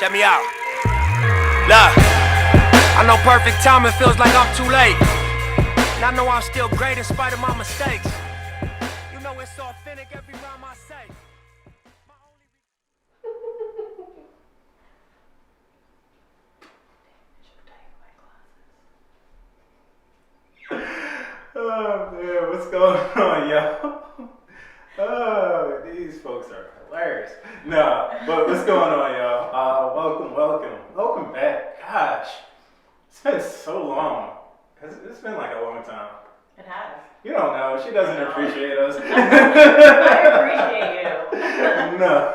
Check me out. Look, I know perfect timing feels like I'm too late. And I know I'm still great in spite of my mistakes. You know it's authentic every rhyme I say. Oh man, what's going on, y'all? Oh, these folks are hilarious. Nah, but what's going on, y'all? Welcome back. Gosh, it's been so long. It's been like a long time. It has. You don't know. She doesn't appreciate us. I appreciate you. No.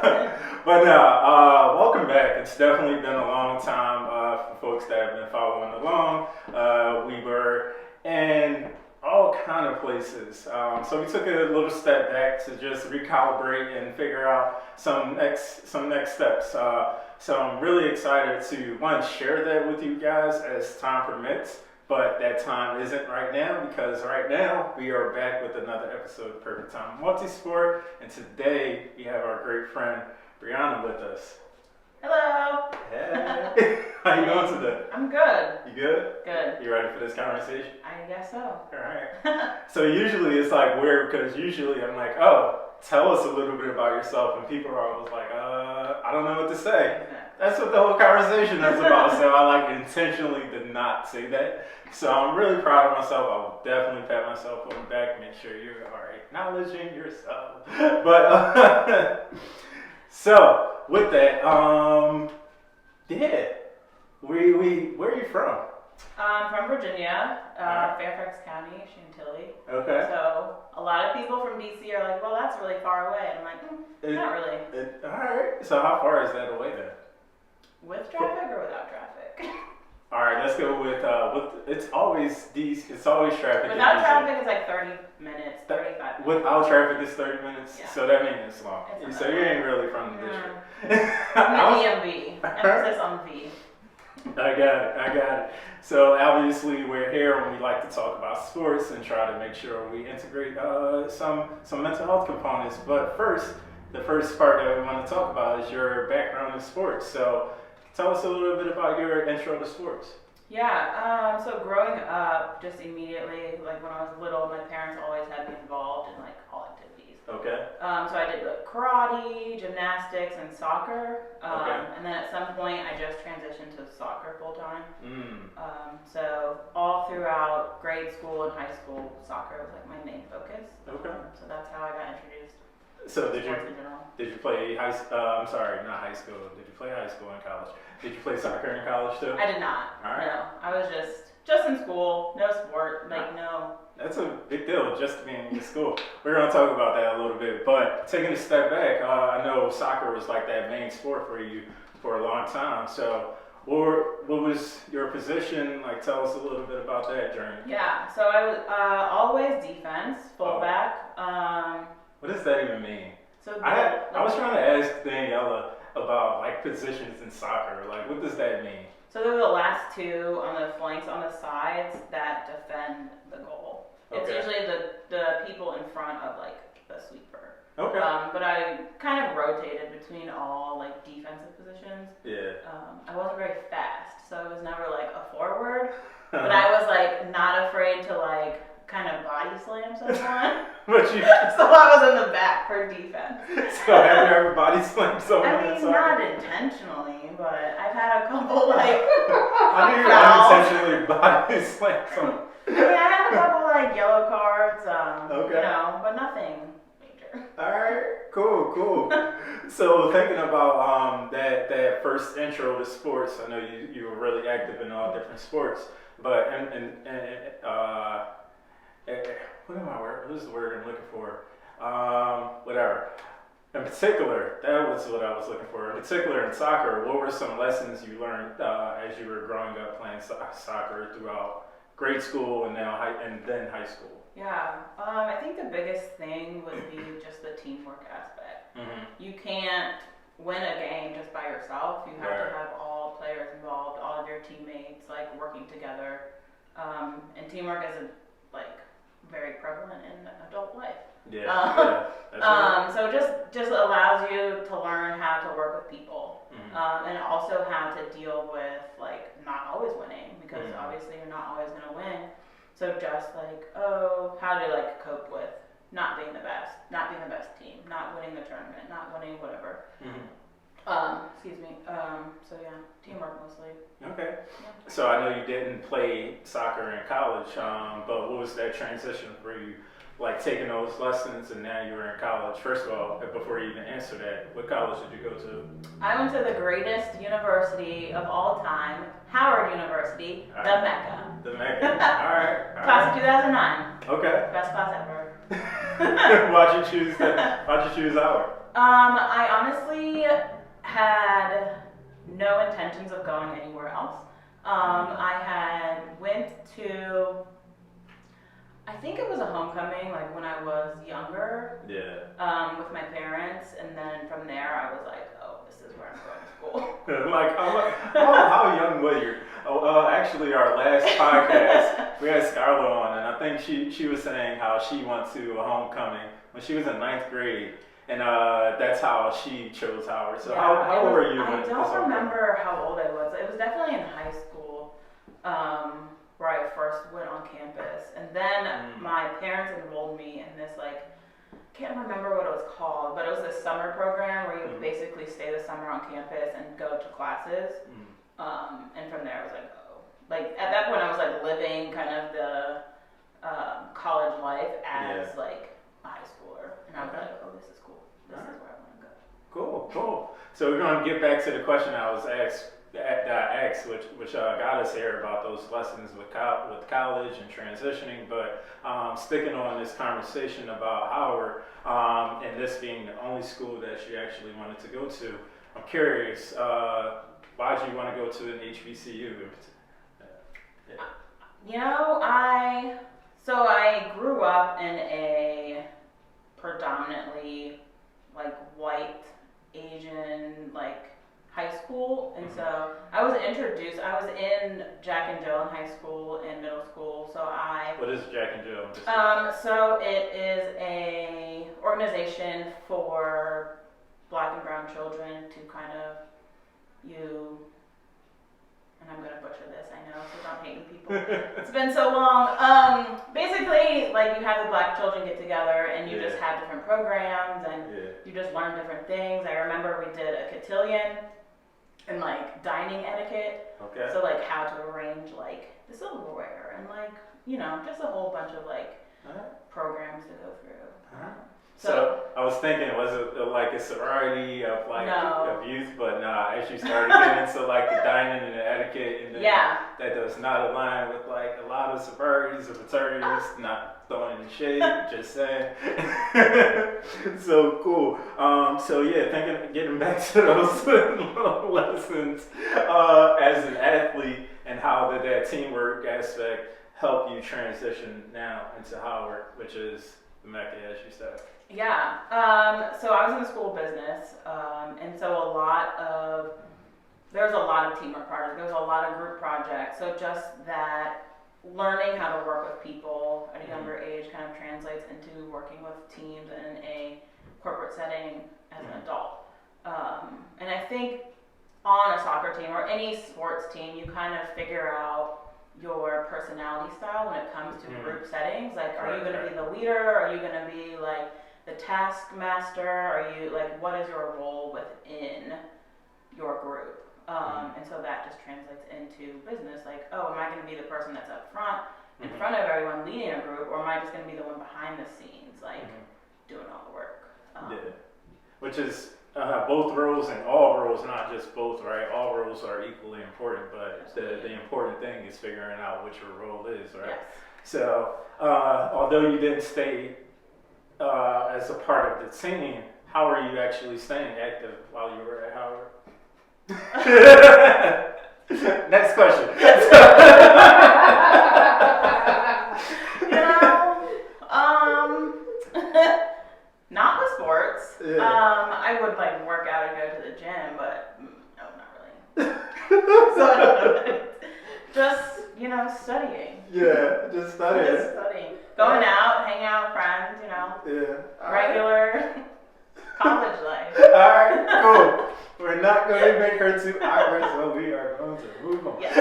But no, welcome back. It's definitely been a long time for folks that have been following along. We were in all kind of places. So we took a little step back to just recalibrate and figure out some next steps. So I'm really excited to, one, share that with you guys as time permits. But that time isn't right now, because right now we are back with another episode of Perfect Time Multisport. And today we have our great friend Brianna with us. Hello. Hey. How you doing today? I'm good. You good? Good. You ready for this conversation? I guess so. All right. So usually it's like weird, because usually I'm like, oh, tell us a little bit about yourself. And people are always like, I don't know what to say. That's what the whole conversation is about. So I intentionally did not say that. So I'm really proud of myself. I will definitely pat myself on the back, make sure you are acknowledging yourself. But so with that, yeah, where are you from? I'm from Virginia, Fairfax County, Chantilly. Okay. So a lot of people from DC are like, well, that's really far away. And I'm like, not really. All right. So how far is that away then? With traffic or without traffic? All right, let's go with it's always traffic. Without traffic, it's like 30 minutes, 35 minutes. Without traffic, it's 30 minutes. Yeah. So that means it's long. It's so you ain't really from the district. I'm the DMV. Emphasis on V. I got it. So obviously we're here and we like to talk about sports and try to make sure we integrate some mental health components. But the first part that we want to talk about is your background in sports. So tell us a little bit about your intro to sports. Yeah, so growing up, just immediately, like when I was little, my parents always had me involved in like all activities. Okay. So I did like karate, gymnastics, and soccer. Okay. And then at some point, I just transitioned to soccer full time. So all throughout grade school and high school, soccer was like my main focus. Okay. So that's how I got introduced. So to sports in general. did you play not high school. Did you play high school and college? Did you play soccer in college too? I did not. All right. No, I was just in school, no sport, no. That's a big deal, just being in school. We're going to talk about that a little bit, but taking a step back, I know soccer was like that main sport for you for a long time. So what was your position? Like, tell us a little bit about that journey. Yeah, so I was always defense, fullback. What does that even mean? So I was trying to ask Daniela about like positions in soccer. Like, what does that mean? So they're the last two on the flanks on the sides that defend the goal. It's Okay. usually the people in front of like the sweeper. Okay. But I kind of rotated between all like defensive positions. Yeah. I wasn't very fast, so I was never like a forward. But I was like not afraid to like kind of body slam someone. So I was in the back for defense. So have you ever body slammed someone? I mean, not intentionally, but I've had a couple like. How do you unintentionally body slam someone? I mean, I had a couple like yellow cards, Okay. but nothing major. All right, cool. So thinking about that first intro to sports, I know you were really active in all different sports, but what is the word I'm looking for? Whatever. In particular, that was what I was looking for. In particular, in soccer, what were some lessons you learned as you were growing up playing soccer throughout grade school and then high school? Yeah, I think the biggest thing would be just the teamwork aspect. Mm-hmm. You can't win a game just by yourself. You have to have all players involved, all of your teammates like working together, and teamwork is very prevalent in adult life. Yeah. That's right. So just allows you to learn how to work with people. Mm-hmm. And also how to deal with like not always winning, because obviously you're not always going to win. So just like, how to like cope with not being the best team, not winning the tournament, not winning whatever. Excuse me. So yeah, teamwork mostly. Okay. Yeah. So I know you didn't play soccer in college, but what was that transition for you? Like taking those lessons and now you're in college. First of all, before you even answer that, what college did you go to? I went to the greatest university of all time, Howard University, the Mecca. The Mecca. All right. Class of 2009. Okay. Best class ever. Why'd you choose Howard? I honestly had no intentions of going anywhere else. I went to, I think it was a homecoming, like when I was younger. Yeah. With my parents, and then from there I was like, oh, this is where I'm going to school. Like, how young were you? Actually, our last podcast, we had Scarlett on, and I think she was saying how she went to a homecoming when she was in 9th grade, and that's how she chose Howard. So yeah, how old were you? I don't remember how old I was. It was definitely in high school, where I first went on campus, and then my parents enrolled me in this like, can't remember what it was called, but it was this summer program where you basically stay the summer on campus and go to classes. And from there I was like, oh, like at that point I was like living kind of the college life as like a high schooler, and I was like, oh, this is cool. This is where I want to go. Cool. So we're going to get back to the question I asked, which got us here about those lessons with college and transitioning. But sticking on this conversation about Howard, and this being the only school that you actually wanted to go to, I'm curious, why did you want to go to an HBCU? You know, I grew up in a predominantly like white Asian like high school, and so I was in Jack and Jill in high school and middle school. So What is Jack and Jill? So it is a organization for Black and brown children to kind of and I'm gonna butcher this, I know, so don't hate me, people. It's been so long. Basically, like you have the Black children get together and you just have different programs and you just learn different things. I remember we did a cotillion and like dining etiquette. Okay. So like how to arrange like the silverware and like, you know, just a whole bunch of like programs to go through. So I was thinking, was it like a sorority of like of youth? But nah, as you started getting into like the dining and the etiquette, and that does not align with like a lot of sororities or fraternities. Not throwing in the shade, just saying. So cool. So yeah, getting back to those lessons as an athlete, and how did that teamwork aspect help you transition now into Howard, which is the Mecca, as you said? Yeah, so I was in the school of business, and so there's a lot of teamwork projects, there's a lot of group projects, so just that learning how to work with people at a younger age kind of translates into working with teams in a corporate setting as an adult. And I think on a soccer team or any sports team, you kind of figure out your personality style when it comes to group settings. Like, are you going to be the leader? Are you going to be like the taskmaster? Are you like, what is your role within your group? And so that just translates into business. Like, oh, am I going to be the person that's up front, in front of everyone, leading a group, or am I just going to be the one behind the scenes, like doing all the work? Which is both roles and all roles, not just both, right? All roles are equally important, but the important thing is figuring out what your role is, right? Yes. So, although you didn't stay as a part of the team, how are you actually staying active while you were at Howard? Next question. Not with sports. I would like work out and go to the gym, but no, not really. So I don't know. Just studying. Yeah, just studying. Just studying. Going out, hanging out with friends, Yeah. Regular college life. Alright, cool. we're not going to make her too awkward, so we are going to move on. Yes.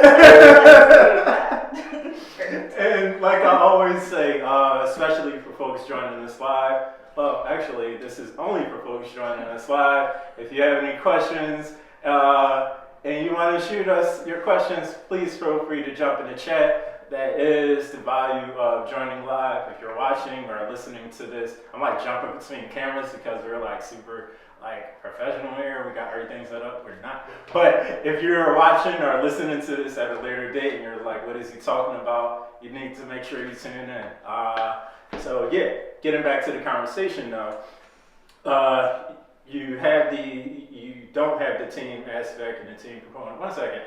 And like I always say, especially for folks joining us live, well, actually, this is only for folks joining us live. If you have any questions and you want to shoot us your questions, please feel free to jump in the chat. That is the value of joining live. If you're watching or listening to this, I'm like jumping between cameras because we're like super like professional here. We got everything set up. We're not. But if you're watching or listening to this at a later date and you're like, what is he talking about? You need to make sure you tune in. So yeah, getting back to the conversation though, you don't have the team aspect and the team component. One second.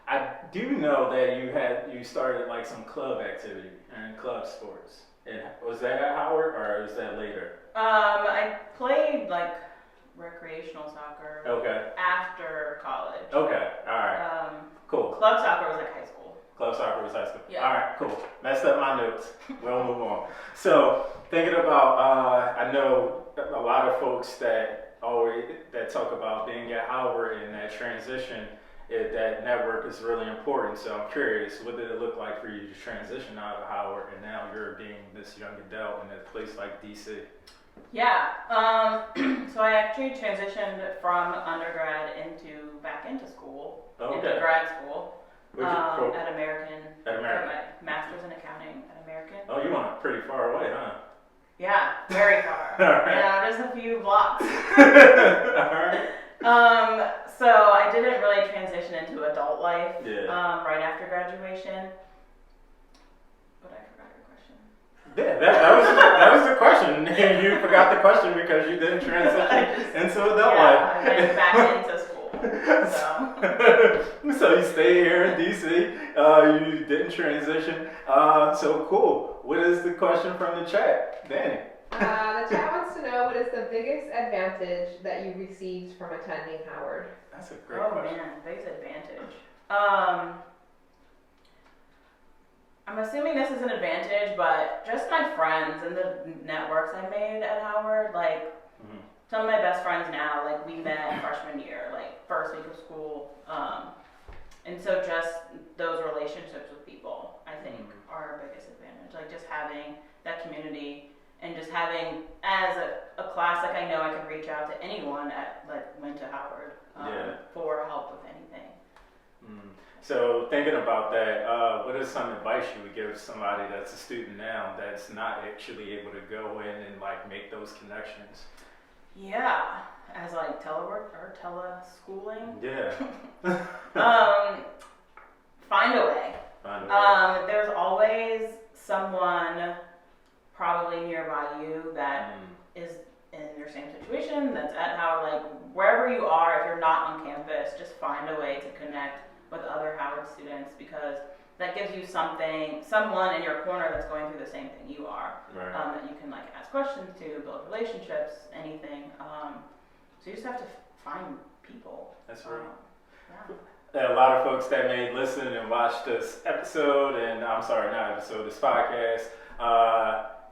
I do know that you started like some club activity and club sports. And was that at Howard or is that later? I played like recreational soccer. Okay. After college. Okay. All right. Cool. Club soccer was like high school. Club soccer was high school. Yeah. All right. Cool. Messed up my notes. We'll move on. So thinking about, I know a lot of folks that talk about being at Howard and that transition. That network is really important. So I'm curious, what did it look like for you to transition out of Howard and now you're being this young adult in a place like DC? Yeah. So I actually transitioned from undergrad back into school, into grad school. At American. At American. My master's in accounting at American. Oh, you went pretty far away, huh? Yeah, very far. Right. Just a few blocks. All right. So I didn't really transition into adult life right after graduation. But I forgot your question. Yeah, that was the question. You forgot the question because you didn't transition into adult life. I went back into school. So you stay here in DC. You didn't transition. So cool. What is the question from the chat, Danny? The chat wants to know what is the biggest advantage that you received from attending Howard? That's a great question. Oh man, biggest advantage. I'm assuming this is an advantage, but just my friends and the networks I made at Howard, like some of my best friends now, like we met freshman year, like first week of school. And so just those relationships with people, I think, are our biggest advantage. Like just having that community. And just having, as a class, like I know I can reach out to anyone went to Howard for help with anything. So thinking about that, what is some advice you would give somebody that's a student now that's not actually able to go in and like make those connections? Yeah, as like telework or teleschooling. Yeah. Find a way. There's always someone probably nearby you that is in your same situation, that's at Howard, like wherever you are, if you're not on campus, just find a way to connect with other Howard students because that gives you someone in your corner that's going through the same thing you are, that you can like ask questions to, build relationships, anything. So you just have to find people. That's right. A lot of folks that may listen and watch this episode, this podcast,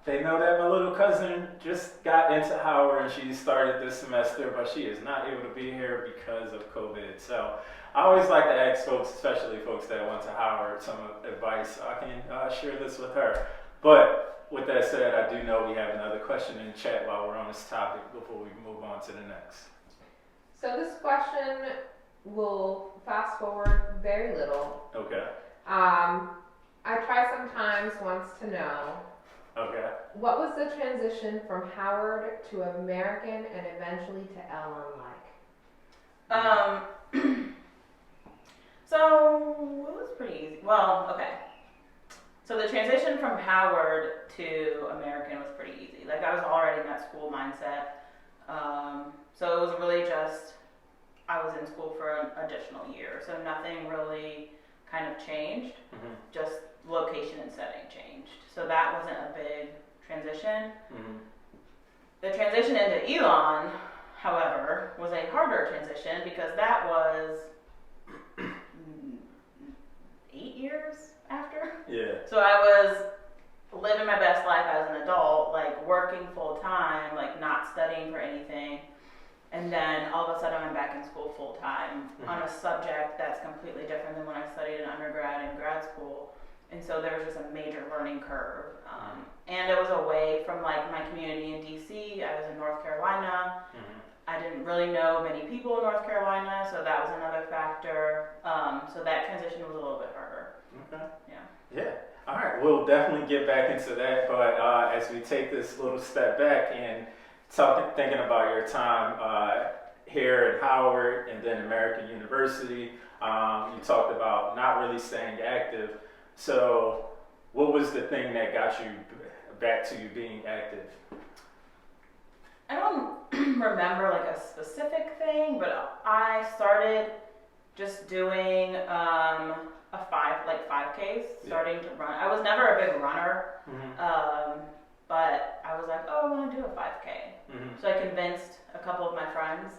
they know that my little cousin just got into Howard and she started this semester, but she is not able to be here because of COVID. So I always like to ask folks, especially folks that went to Howard, some advice. So I can share this with her. But with that said, I do know we have another question in the chat while we're on this topic before we move on to the next. So this question will fast forward very little. Okay. I wants to know. Okay. What was the transition from Howard to American and eventually to Ellen like? So it was pretty easy. Well, okay. So the transition from Howard to American was pretty easy. Like I was already in that school mindset. So it was really just, I was in school for an additional year. So nothing really kind of changed. Mm-hmm. Just location and setting changed. So that wasn't a big transition. Mm-hmm. The transition into Elon, however, was a harder transition because that was 8 years after. Yeah. So I was living my best life as an adult, like working full time, like not studying for anything. And then all of a sudden I'm back in school full time on a subject that's completely different than when I studied in undergrad and grad school. And so there was just a major learning curve. And it was away from like my community in DC. I was in North Carolina. I didn't really know many people in North Carolina, so that was another factor. So that transition was a little bit harder. Okay. Yeah. Yeah. All right. We'll definitely get back into that. But as we take this little step back and thinking about your time here at Howard and then American University, you talked about not really staying active. So what was the thing that got you back to being active? I don't remember like a specific thing, but I started just doing 5Ks, starting to run. I was never a big runner, but I was like, oh, I want to do a 5K. So I convinced a couple of my friends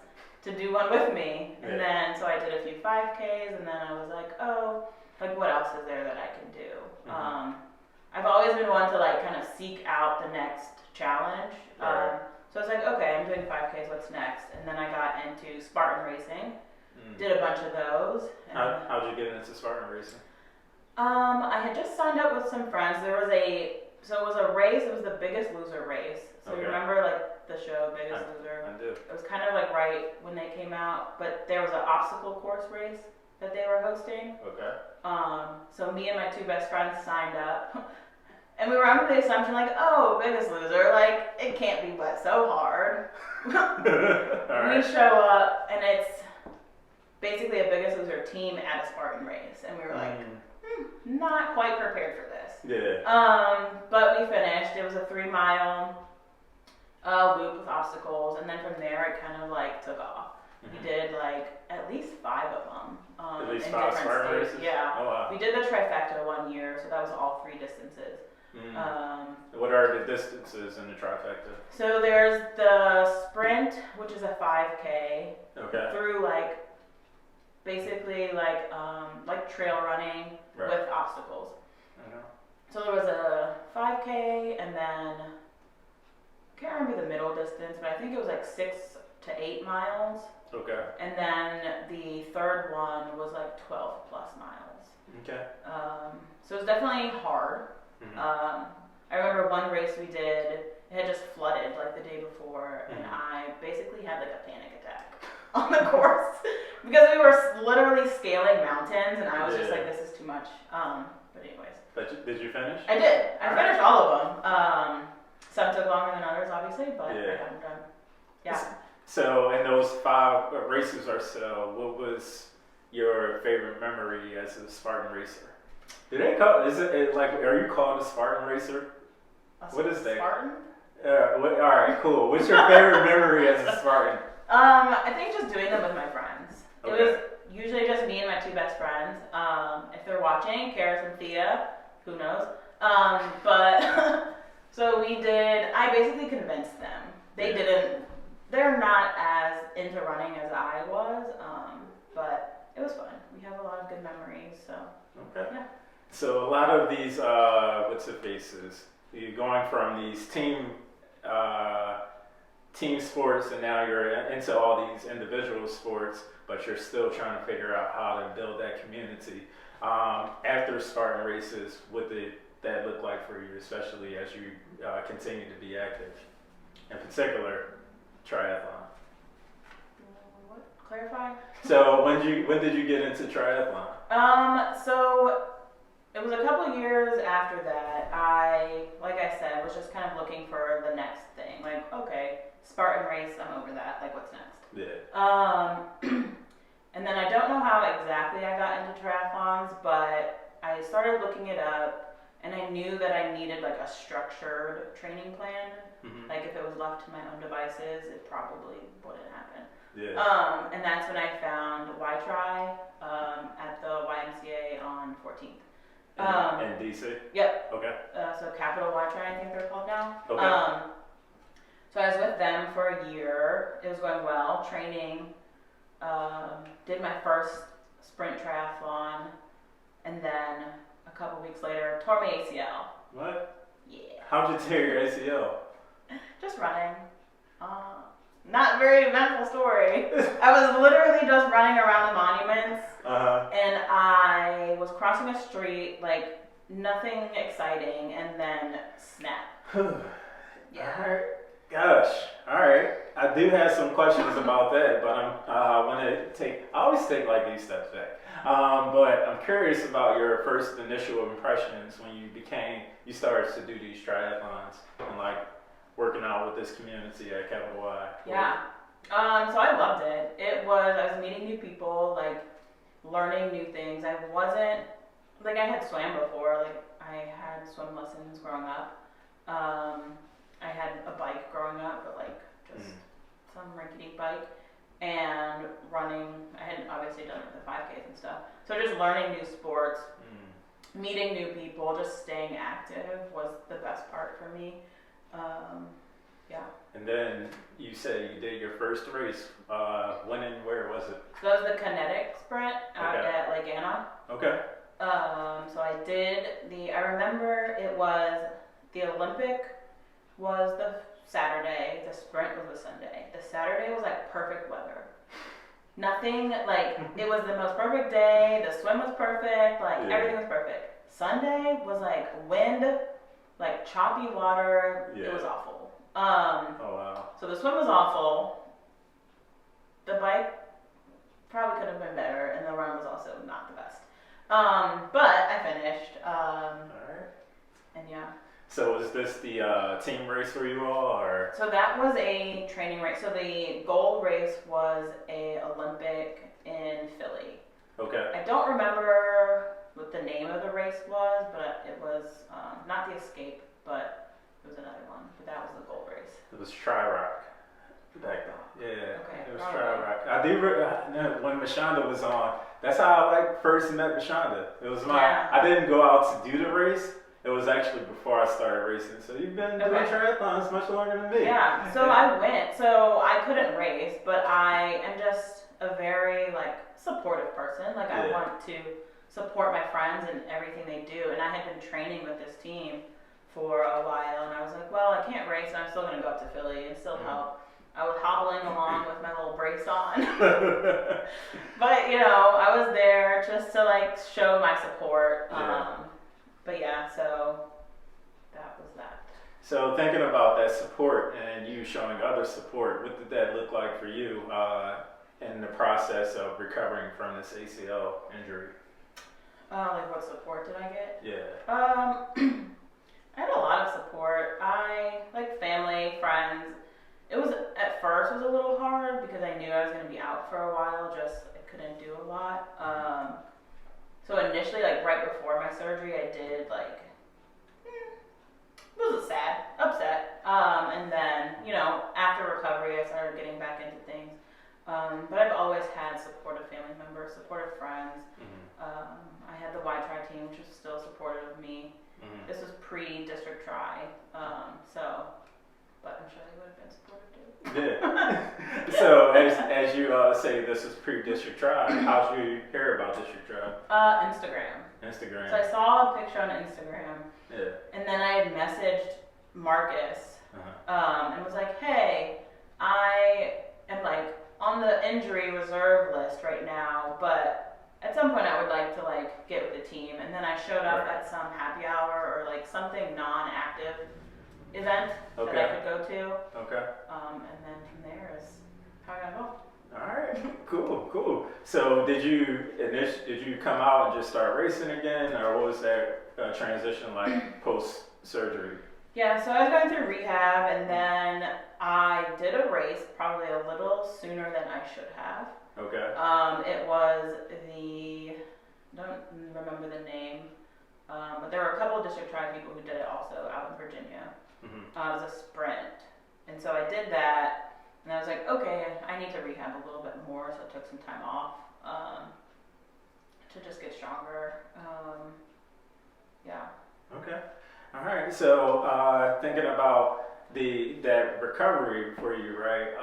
to do one with me, and then so I did a few 5Ks, and then I was like, oh, like what else is there that I can do? I've always been one to like kind of seek out the next challenge. So I was like, okay, I'm doing 5Ks, what's next? And then I got into Spartan racing, did a bunch of those. How'd you get into Spartan racing? I had just signed up with some friends. It was a race, it was the Biggest Loser race. So you remember like the show Biggest Loser? I do. It was kind of like right when they came out, but there was an obstacle course race that they were hosting. Okay. So me and my two best friends signed up. And we were under the assumption like, oh, Biggest Loser, like, it can't be but so hard. We show up, and it's basically a Biggest Loser team at a Spartan race. And we were like, not quite prepared for this. Yeah. But we finished. It was a 3-mile loop with obstacles. And then from there, it kind of like took off. We did like at least 5 of them. At least in 5 different Spartan states. races? Yeah. Oh, wow. We did the trifecta one year, so that was all 3 distances. What are the distances in the trifecta? So there's the sprint, which is a 5K, through like basically like trail running with obstacles. So there was a 5K, and then I can't remember the middle distance, but I think it was like 6 to 8 miles. Okay. And then the third one was like 12 plus miles. Okay. So it was definitely hard. I remember one race we did, it had just flooded like the day before, and I basically had like a panic attack on the course because we were literally scaling mountains, and I was just like, this is too much. But anyways. But did you finish? I did. I finished all of them. Some took longer than others, obviously, but I got them done. Yeah. So in those 5 races or so, what was your favorite memory as a Spartan racer? Do they call? Is it like? Are you called a Spartan racer? What is that? Spartan? All right, cool. What's your favorite memory as a Spartan? I think just doing them with my friends. Okay. It was usually just me and my 2 best friends. If they're watching, Karis and Thea, who knows? But so we did. I basically convinced them. They didn't. They're not as into running as I was, but it was fun. We have a lot of good memories. So. Okay. Yeah. So a lot of these, what's it faces? You're going from these team sports, and now you're into all these individual sports, but you're still trying to figure out how to build that community. After Spartan races, what did that look like for you, especially as you continue to be active? In particular, triathlon. What? Clarify? So when did you get into triathlon? So it was a couple years after that. Like I said, was just kind of looking for the next thing. Like, okay, Spartan race, I'm over that. Like, what's next? Yeah. And then I don't know how exactly I got into triathlons, but I started looking it up, and I knew that I needed like a structured training plan. Like if it was left to my own devices, it probably wouldn't happen. Yeah. And that's when I found Y-Tri at the YMCA on 14th. In DC? Yep. Okay. So Capital Y-Tri, I think they're called now. Okay. So I was with them for a year. It was going well, training. Did my first sprint triathlon, and then a couple weeks later, tore my ACL. What? Yeah. How'd you tear your ACL? Just running. not very eventful story. I was literally just running around the monuments, and I was crossing a street, like nothing exciting, and then snap. Yeah. All right. Gosh. All right. I do have some questions about that, but I always take like these steps back. But I'm curious about your first initial impressions when you started to do these triathlons and like working out with this community at Capital Y. Yeah. So I loved it. I was meeting new people, like learning new things. I had swam before, like I had swim lessons growing up. I had a bike growing up, but like just some rinky-dink bike, and running. I hadn't obviously done the 5Ks and stuff. So just learning new sports, meeting new people, just staying active was the best part for me. Yeah. And then you said you did your first race. When and where was it? So that was the kinetic sprint out at Lake Anna. Okay. So I did I remember it was the Olympic was the Saturday, the sprint was the Sunday. The Saturday was like perfect weather. Nothing, like, it was the most perfect day, the swim was perfect, like, everything was perfect. Sunday was like wind, like choppy water, it was awful. Oh wow. So the swim was awful, the bike probably could have been better, and the run was also not the best. But I finished, Alright. and yeah. So was this the team race for you all, or? So that was a training race. So the goal race was a Olympic in Philly. Okay. I don't remember what the name of the race was, but it was not the Escape, but it was another one. But that was the goal race. It was Tri-Rock. Back then. Yeah. Okay, It was probably. Tri-Rock. I do when Mashonda was on. That's how I like first met Mashonda. It was I didn't go out to do the race. It was actually before I started racing. So you've been doing triathlons much longer than me. Yeah. So I went. So I couldn't race, but I am just a very like supportive person. Like I want to support my friends and everything they do. And I had been training with this team for a while, and I was like, well, I can't race, and I'm still going to go up to Philly and still help. I was hobbling along with my little brace on. But, you know, I was there just to, like, show my support. But, yeah, so that was that. So thinking about that support and you showing other support, what did that look like for you in the process of recovering from this ACL injury? Like, what support did I get? Yeah. I had a lot of support. Like, family, friends. It was, at first, it was a little hard because I knew I was going to be out for a while, I couldn't do a lot. So initially, like, right before my surgery, I did, like, it was upset. And then, you know, after recovery, I started getting back into things. But I've always had supportive family members, supportive friends. I had the Y-Tri team, which was still supportive of me. This was pre-district tri, but I'm sure they would have been supportive too. Yeah. So as you say this is pre-district tri, how did you hear about district tri? Instagram. So I saw a picture on Instagram, and then I had messaged Marcus, and was like, hey, I am like on the injury reserve list right now, but at some point I would like to like get with the team. And then I showed up at some happy hour or like something non-active event that I could go to. Okay. And then from there is how I got involved. All right, cool. So did you come out and just start racing again, or what was that transition like post-surgery? Yeah, so I was going through rehab, and then I did a race probably a little sooner than I should have. Okay. It was don't remember the name, but there were a couple of district tri people who did it also out in Virginia. It was a sprint, and so I did that. And I was like, okay, I need to rehab a little bit more, so I took some time off to just get stronger. Yeah. Okay. All right. So thinking about that recovery for you, right?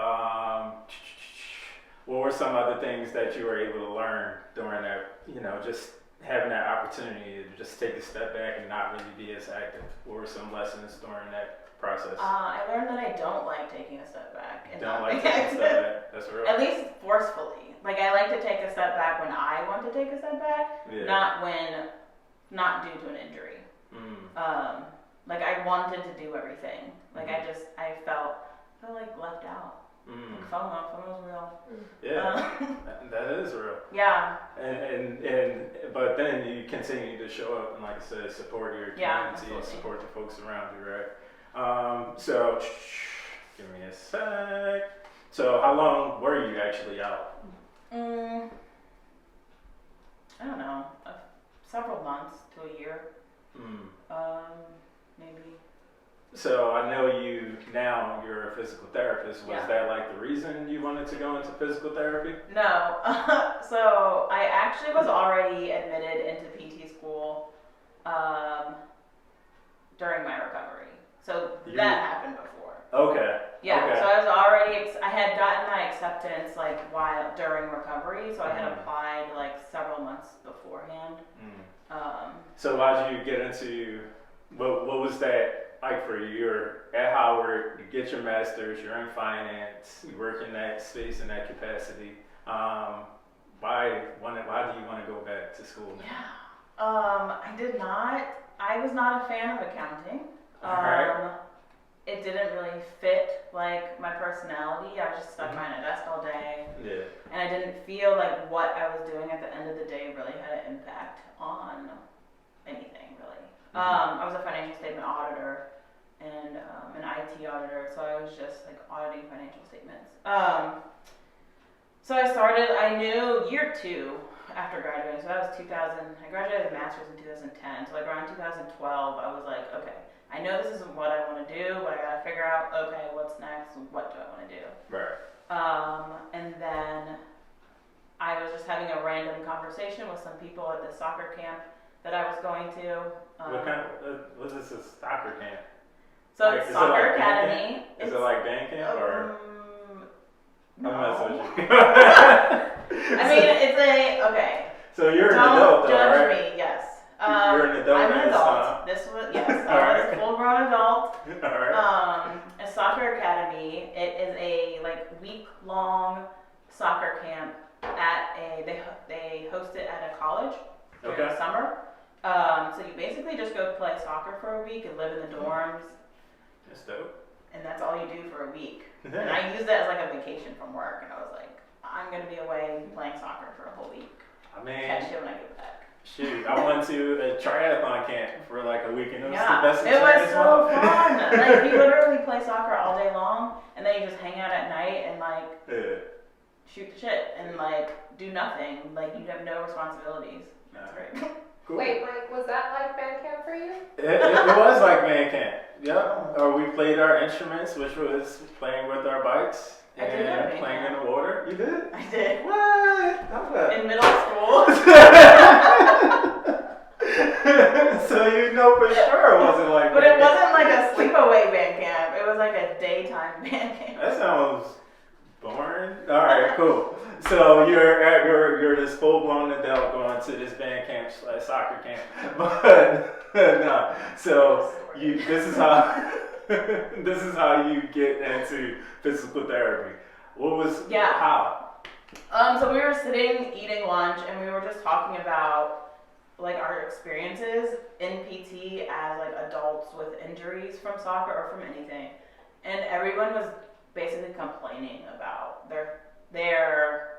What were some other things that you were able to learn during that? You know, just having that opportunity to just take a step back and not really be as active. What were some lessons during that process? I learned that I don't like taking a step back. And Don't not like being taking a active. step back. That's real. At least forcefully. Like, I like to take a step back when I want to take a step back, Yeah. not due to an injury. Like, I wanted to do everything. Like, I felt like left out. Like FOMO's real. Yeah, that is real. Yeah. But then you continue to show up and, like I said, support your community, absolutely. support the folks around you, right? So give me a sec. So how long were you actually out? I don't know, several months to a year. Maybe. So I know you're a physical therapist. Was that like the reason you wanted to go into physical therapy? No. So I actually was already admitted into PT school during my recovery. So that happened before. Okay. Yeah. Okay. So I was already. I had gotten my acceptance like during recovery. So I had applied like several months beforehand. So why did you get into? What was that like for you? You're at Howard, you get your master's, you're in finance, you work in that space, in that capacity. Why do you want to go back to school now? Yeah. I did not. I was not a fan of accounting. Alright. It didn't really fit like my personality. I was just stuck behind a desk all day. Yeah. And I didn't feel like what I was doing at the end of the day really had an impact on anything really. I was a financial statement auditor and an IT auditor, so I was just like auditing financial statements. So I knew year 2 after graduating, so that was 2000, I graduated with a master's in 2010, so like around 2012, I was like, okay, I know this isn't what I want to do, but I gotta figure out, okay, what's next, what do I want to do? Right. And then I was just having a random conversation with some people at the soccer camp that I was going to. What is this, a soccer camp? So like, it's Soccer Academy. Is it like band camp or? No. I'm messing with you. I mean, okay. So you're an Don't adult though, judge right? me, yes. You're an adult. I'm an adult. Time. This was, yes, I was a full-grown adult. Alright. A soccer academy. It is a like week-long soccer camp they host it at a college during the summer. So you basically just go play soccer for a week and live in the dorms. That's dope. And that's all you do for a week. And I used that as like a vacation from work, and I was like, I'm gonna be away playing soccer for a whole week. I mean, Catch you when I get back. Shoot, I went to a triathlon camp for like a week, and it was the best it was experience. so fun. Like you literally play soccer all day long, and then you just hang out at night and like shoot the shit and like do nothing. Like you have no responsibilities. That's great. Cool. Wait, Mike, was that like band camp for you? It was like band camp. Yep. Or we played our instruments, which was playing with our bikes and playing in the water. You did? I did. What? How's that? In middle school. So you know for sure it wasn't like. But it wasn't like a sleepaway band camp. It was like a daytime band camp. That sounds boring. All right, cool. So you're this full blown adult going to this band camp / soccer camp, but no. So this is how you get into physical therapy. How? So we were sitting eating lunch and we were just talking about like our experiences in PT as like adults with injuries from soccer or from anything, and everyone was basically complaining about their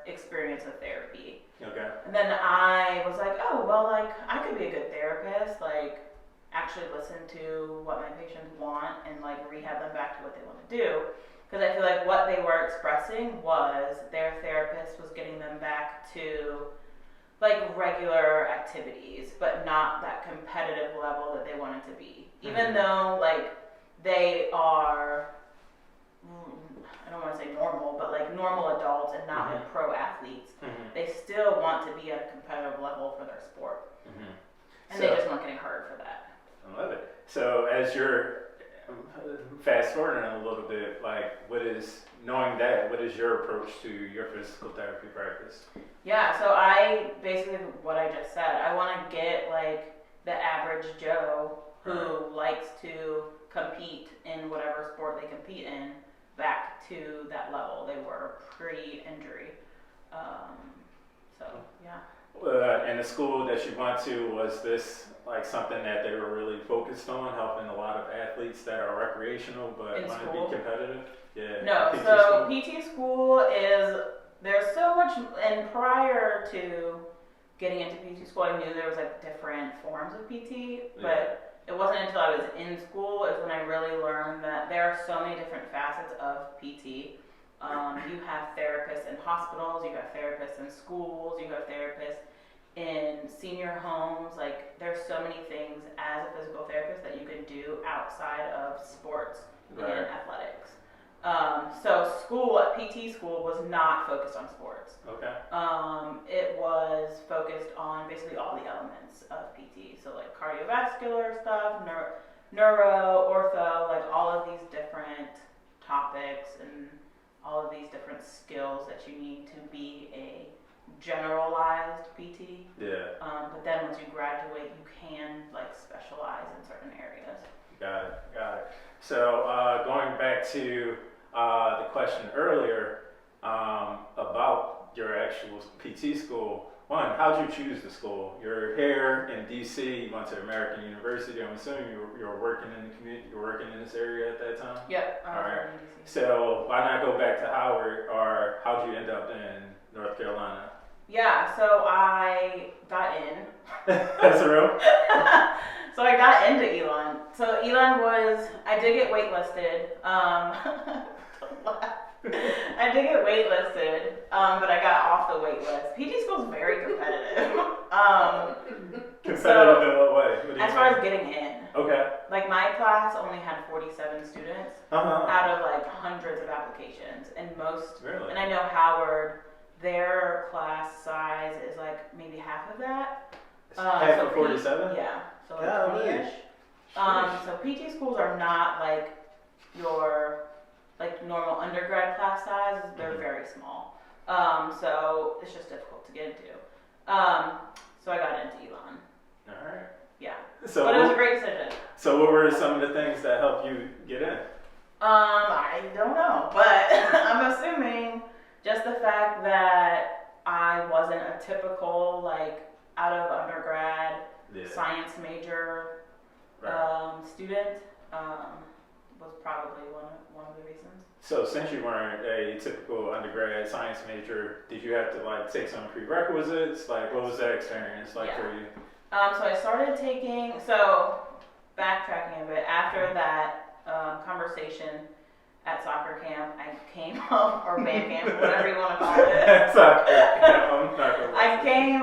experience with therapy. Okay. And then I was like, oh, well, like, I could be a good therapist, like, actually listen to what my patients want and, like, rehab them back to what they want to do. Because I feel like what they were expressing was their therapist was getting them back to, like, regular activities, but not that competitive level that they wanted to be. Even though, like, they are, I don't want to say normal, but like normal adults and not like pro athletes, they still want to be at a competitive level for their sport. And they just weren't getting hurt for that. I love it. So as you're fast forwarding a little bit, like what is your approach to your physical therapy practice? Yeah, so I basically, what I just said, I want to get like the average Joe who likes to compete in whatever sport they compete in back to that level they were pre-injury. So yeah. And the school that you went to, was this like something that they were really focused on, helping a lot of athletes that are recreational but In want to school? be competitive? Yeah. No, PT so school? PT school is, there's so much, and prior to getting into PT school, I knew there was like different forms of PT, but it wasn't until I was in school is when I really learned that there are so many different facets of PT. You have therapists in hospitals, you have therapists in schools, you have therapists in senior homes. Like, there's so many things as a physical therapist that you can do outside of sports and athletics. So school, PT school, was not focused on sports. Okay. It was focused on basically all the elements of PT. So like cardiovascular stuff, neuro, ortho, like all of these different topics and all of these different skills that you need to be a generalized PT. Yeah. But then once you graduate, you can like specialize in certain areas. Got it. So going back to the question earlier about your actual PT school. One, how'd you choose the school? You're here in DC, you went to American University. I'm assuming you were working in the community, you were working in this area at that time? Yep. All right. In DC. So why not go back to Howard, or how'd you end up in North Carolina? Yeah, so I got in. That's real? So I got into Elon. So Elon was, I did get waitlisted. I did get waitlisted, but I got off the wait list. PT school's very competitive. Competitive in what way? What do you As mean? far as getting in. Okay. Like my class only had 47 students out of like hundreds of applications, and most. Really? And I know Howard, their class size is like maybe half of that. Half so of 47? Yeah, so like Golly. 20-ish. So PT schools are not like your like normal undergrad class sizes. They're very small. So it's just difficult to get into. So I got into Elon. All right. Yeah. So But it was a great decision. So what were some of the things that helped you get in? I don't know, but I'm assuming just the fact that I wasn't a typical like out of undergrad science major student was probably one of the reasons. So since you weren't a typical undergrad science major, did you have to like take some prerequisites? Like, what was that experience like for you? So I started taking, so backtracking a bit, after that conversation at soccer camp, I came home, or band camp, whatever you want to call it. Soccer camp,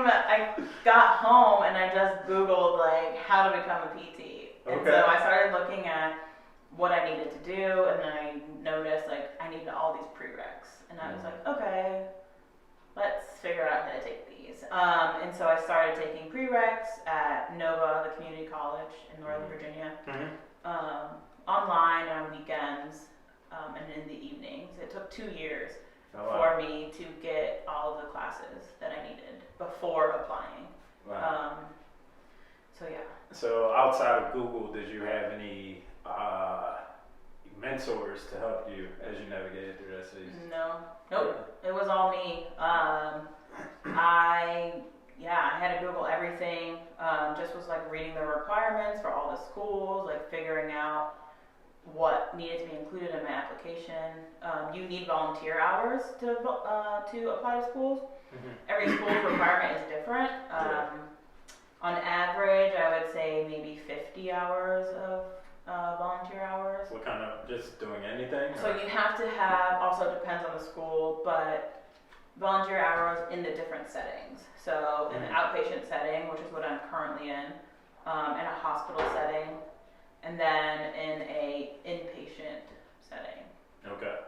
I got home and I just Googled like how to become a PT. And so I started looking at what I needed to do, and then I noticed like I needed all these prereqs. And I was like, okay, let's figure out how to take these. And so I started taking prereqs at Nova, the community college in Northern Virginia, online on weekends and in the evenings. It took 2 years for me to get all of the classes that I needed before applying. Wow. So yeah. So outside of Google, did you have any mentors to help you as you navigated through that season? Nope. It was all me. I had to Google everything. Just was like reading the requirements for all the schools, like figuring out what needed to be included in my application. You need volunteer hours to apply to schools. Every school's requirement is different. On average, I would say maybe 50 hours of volunteer hours. What kind of, just doing anything? So you have to have, also depends on the school, but volunteer hours in the different settings. So in an outpatient setting, which is what I'm currently in a hospital setting, and then in a inpatient setting. Okay.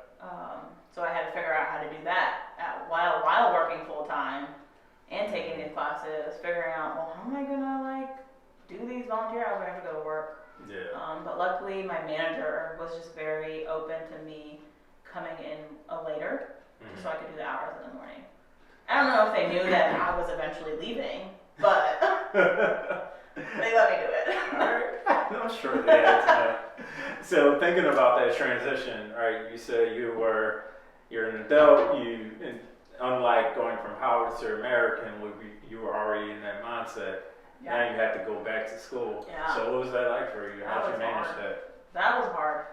So I had to figure out how to do that while working full time and taking these classes, figuring out, well, how am I gonna like do these volunteer hours? I have to go to work. Yeah. But luckily my manager was just very open to me coming in later so I could do the hours in the morning. I don't know if they knew that I was eventually leaving, but they let me do it. Alright. I'm sure they had So thinking about that transition, right? You said you're an adult. Unlike going from Howard to American, you were already in that mindset. Yeah. Now you have to go back to school. Yeah. So what was that like for you? How did you manage that? That was hard.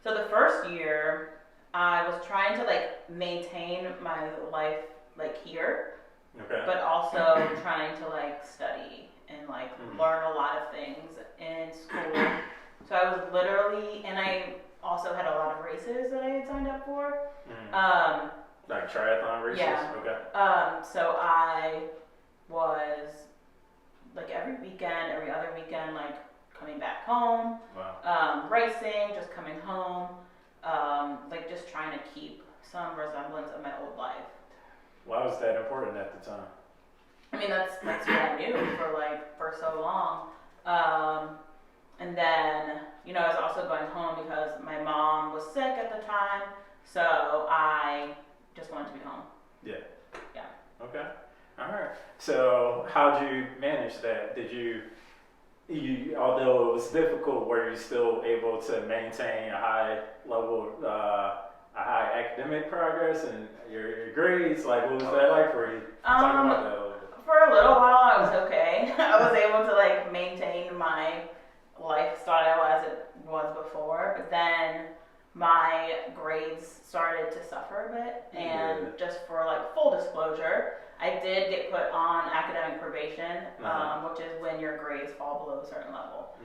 So the first year, I was trying to like maintain my life like here, Okay. but also trying to like study and like learn a lot of things in school. So I was literally, and I also had a lot of races that I had signed up for. Like triathlon races? Yeah. Okay. So I was like every other weekend, like coming back home, Wow. racing, just coming home, like just trying to keep some resemblance of my old life. Why was that important at the time? I mean, that's what I knew for so long. And then, I was also going home because my mom was sick at the time, so I just wanted to be home. Yeah. Yeah. Okay. All right. So how'd you manage that? Did you, although it was difficult, were you still able to maintain a high level, a high academic progress and your grades? Like, what was that like for you? Talk about that a little bit. For a little while, I was okay. I was able to like maintain my lifestyle as it was before, but then my grades started to suffer a bit. And just for like full disclosure, I did get put on academic probation, which is when your grades fall below a certain level,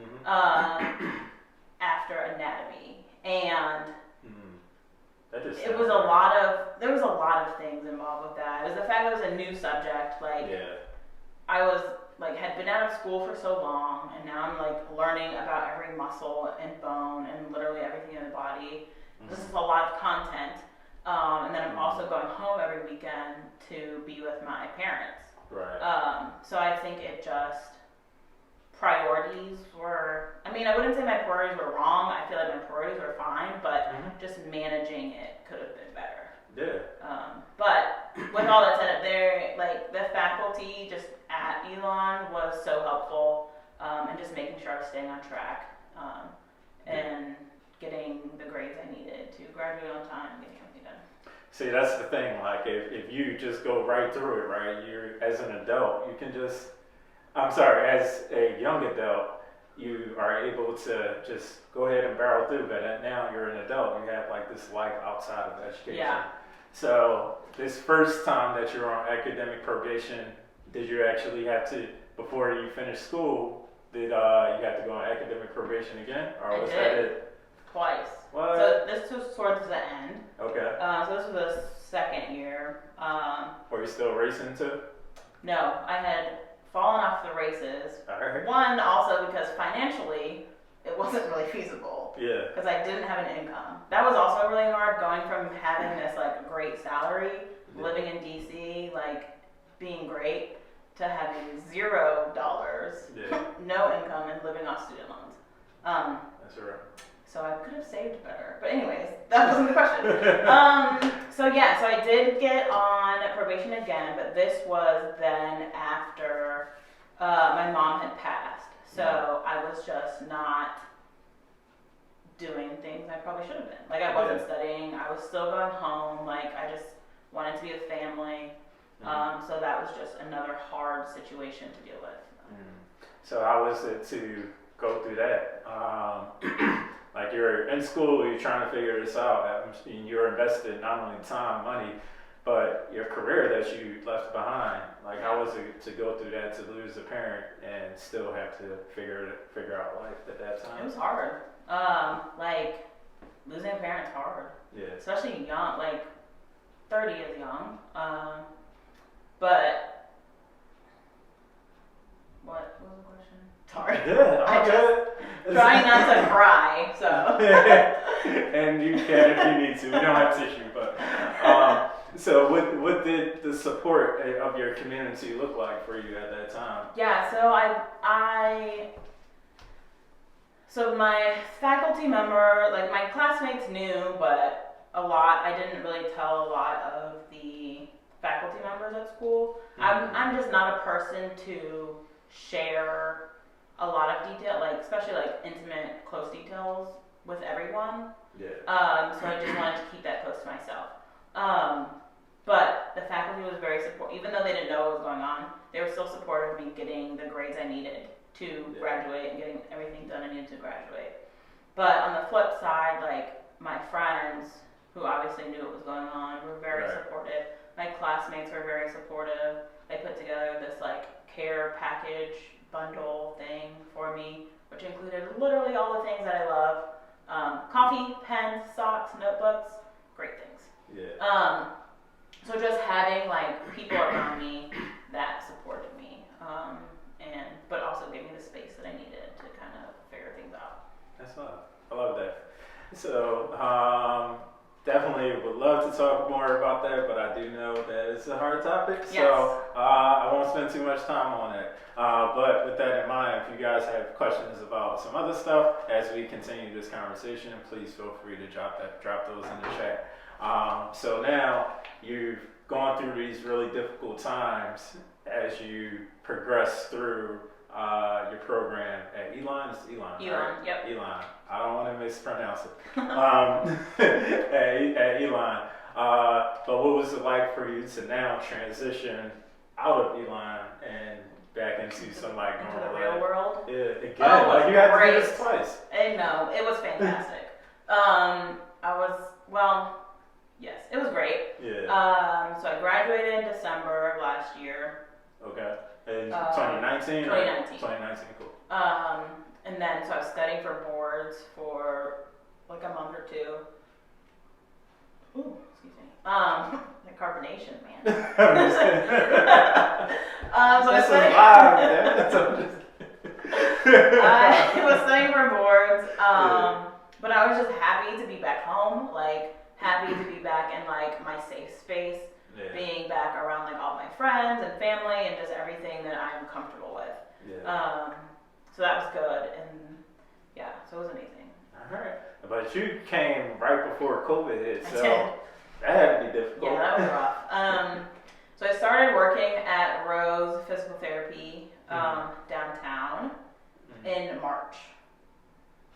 after anatomy. And there was a lot of things involved with that. It was the fact that it was a new subject. I was had been out of school for so long, and now I'm like learning about every muscle and bone and literally everything in the body. This is a lot of content. And then I'm also going home every weekend to be with my parents. Right. So I think priorities were, I wouldn't say my priorities were wrong. I feel like my priorities were fine, but just managing it could have been better. Yeah. But with all that said, the faculty just at Elon was so helpful, and just making sure I was staying on track, and getting the grades I needed to graduate on time and get everything done. See, that's the thing. Like, if you just go right through it, right? You're as an adult, you can just. I'm sorry, as a young adult, you are able to just go ahead and barrel through. But now you're an adult, you have like this life outside of education. Yeah. So this first time that you're on academic probation, did you actually have to, before you finished school, did you have to go on academic probation again, or was that it? Twice. What? So this was towards the end. Okay. So this was the second year. Were you still racing too? No, I had fallen off the races. All right. One, also because financially, it wasn't really feasible. Yeah. Because I didn't have an income. That was also really hard, going from having this great salary, living in DC, being great, to having $0, no income, and living off student loans. That's right. So I could have saved better. But anyways, that wasn't the question. So I did get on probation again, but this was then after my mom had passed. So I was just not doing things I probably should have been. I wasn't studying. I was still going home. I just wanted to be with family. So that was just another hard situation to deal with. So how was it to go through that? You're in school, you're trying to figure this out, and you're invested not only time, money, but your career that you left behind. How was it to go through that, to lose a parent and still have to figure out life at that time? It was hard. Losing a parent's hard. Yeah. Especially young, 30 is young. But what was the question? It's hard. Yeah, I just trying not to cry, so. And you can if you need to. We don't have tissue, but so what did the support of your community look like for you at that time? Yeah, so my faculty member, my classmates knew, but I didn't really tell a lot of the faculty members at school. I'm just not a person to share a lot of detail, like especially like intimate, close details with everyone. Yeah. So I just wanted to keep that close to myself. But the faculty was very supportive, even though they didn't know what was going on. They were still supportive of me getting the grades I needed to graduate and getting everything done I needed to graduate. But on the flip side, like my friends, who obviously knew what was going on, were very supportive. My classmates were very supportive. They put together this like care package bundle thing for me, which included literally all the things that I love. Coffee, pens, socks, notebooks, great things. Yeah. So just having like people around me that supported me, but also gave me the space that I needed to kind of figure things out. That's fun. I love that. So definitely would love to talk more about that, but I do know that it's a hard topic, so I won't spend too much time on it. But with that in mind, if you guys have questions about some other stuff as we continue this conversation, please feel free to drop those in the chat. So now you've gone through these really difficult times as you progress through your program at Elon. It's Elon, right? Yep. Elon. I don't want to mispronounce it. At Elon. But what was it like for you to now transition out of Elon and back into some like into normal the real life? world? Yeah, again, like you had to do this twice. And no, it was fantastic. Yes, it was great. Yeah. So I graduated in December of last year. Okay. In 2019? 2019. 2019, cool. And then so I was studying for boards for like a month or two. Ooh, excuse me. The carbonation, man. I'm just kidding. So this is I live, man. So I'm just I was studying for boards, but I was just happy to be back home, like happy to be back in like my safe space, being back around like all my friends and family and just everything that I'm comfortable with. So that was good, and so it was amazing. All right, but you came right before COVID hit, so I did. that had to be difficult. Yeah, that was rough. So I started working at Rose Physical Therapy downtown in March,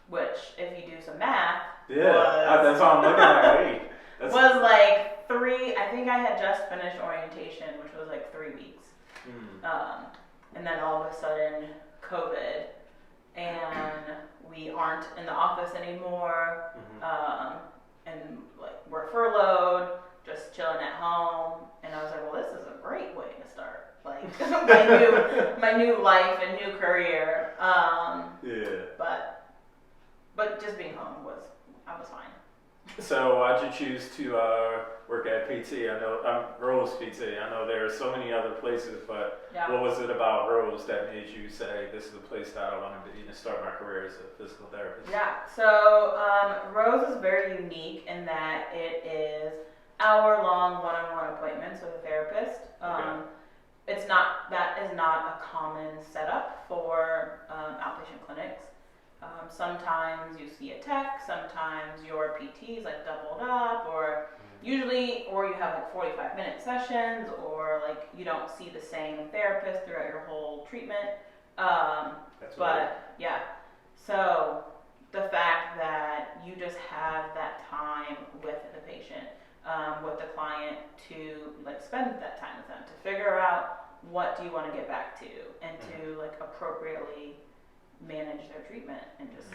which, if you do some math, that's what I'm looking at. Wait, was like 3. I think I had just finished orientation, which was like 3 weeks, and then all of a sudden COVID, and we aren't in the office anymore, and like we're furloughed, just chilling at home, and I was like, well, this is a great way to start, like my new life and new career. But just being home I was fine. So why'd you choose to work at PT? I know Rose PT. I know there are so many other places, but what was it about Rose that made you say this is the place that I want to be and start my career as a physical therapist? Yeah. So Rose is very unique in that it is hour-long one-on-one appointments with a therapist. That is not a common setup for outpatient clinics. Sometimes you see a tech, sometimes your PT is like doubled up, or you have like 45-minute sessions, or like you don't see the same therapist throughout your whole treatment. So the fact that you just have that time with the patient, with the client, to like spend that time with them to figure out what do you want to get back to, and to like appropriately manage their treatment, and just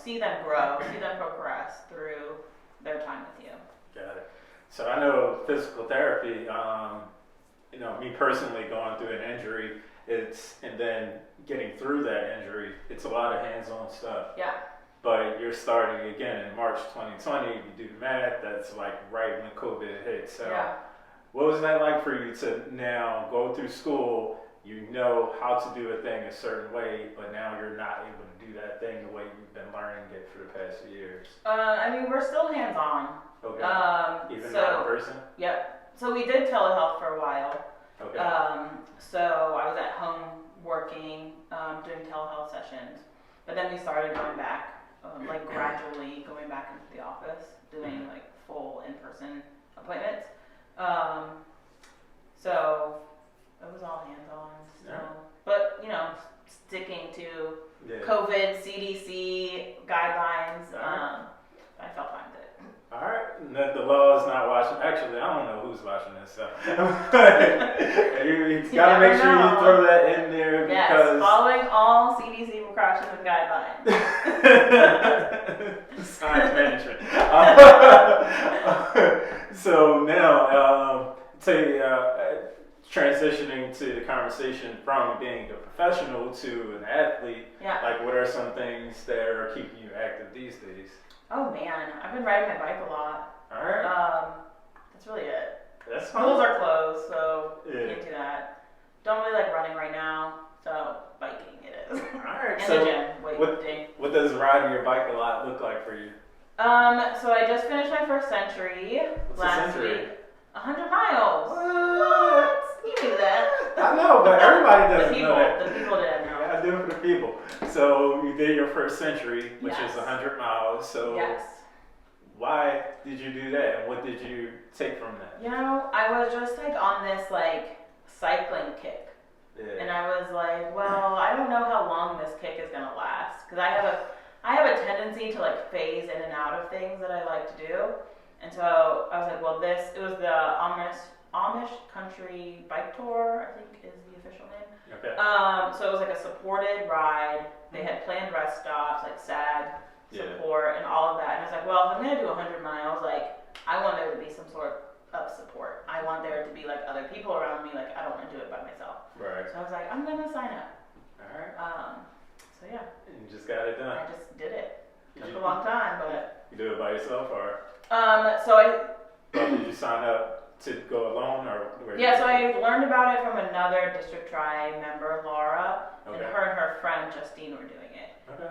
see them grow, see them progress through their time with you. Got it. So I know physical therapy, me personally going through an injury, and then getting through that injury, it's a lot of hands-on stuff. Yeah. But you're starting again in March 2020, you do the math, that's like right when COVID hit. So what was that like for you to now go through school, you know how to do a thing a certain way, but now you're not able to do that thing the way you've been learning it for the past few years? We're still hands-on. Okay. Even not in person? Yep. So we did telehealth for a while. Okay. So I was at home working, doing telehealth sessions, but then we started going back, gradually going back into the office, doing like full in-person appointments. So it was all hands-on still, but sticking to Yeah. COVID, CDC guidelines. I felt fine with it. All right. The law is not watching. Actually, I don't know who's watching this. So you gotta make sure you throw that in there because yes, following all CDC precautions and guidelines. Science management. So now, transitioning to the conversation from being a professional to an athlete. Yeah. Like, what are some things that are keeping you active these days? Oh man, I've been riding my bike a lot. All right. That's really it. That's fine. Schools are closed, so Yeah. can't do that. Don't really like running right now, so biking it is. All right. And So the gym, weightlifting. what does riding your bike a lot look like for you? So I just finished my first century What's a last century? week. 100 miles. What? You knew that. I know, but everybody The doesn't people, know that. the people didn't know. I do it for the people. So you did your first century, which Yes. is 100 miles. So Yes. why did you do that, and what did you take from that? You know, I was just like on this like cycling kick. Yeah. And I was like, well, I don't know how long this kick is gonna last because I have a tendency to like phase in and out of things that I like to do, and so I was like, well, it was the Amish Country Bike Tour, I think is the official name. Okay. So it was like a supported ride. They had planned rest stops, like SAG support, and all of that. And I was like, well, if I'm gonna do 100 miles, like I want there to be some sort of support. I want there to be like other people around me. Like I don't want to do it by myself. Right. So I was like, I'm gonna sign up. All right. So yeah, And you just got it done. I just did it. Did Took you- a long time, but You do it by yourself, or so did you sign up to go alone, or where? so I learned about it from another District Tri member, Laura, and Okay. her and her friend Justine were doing it. Okay.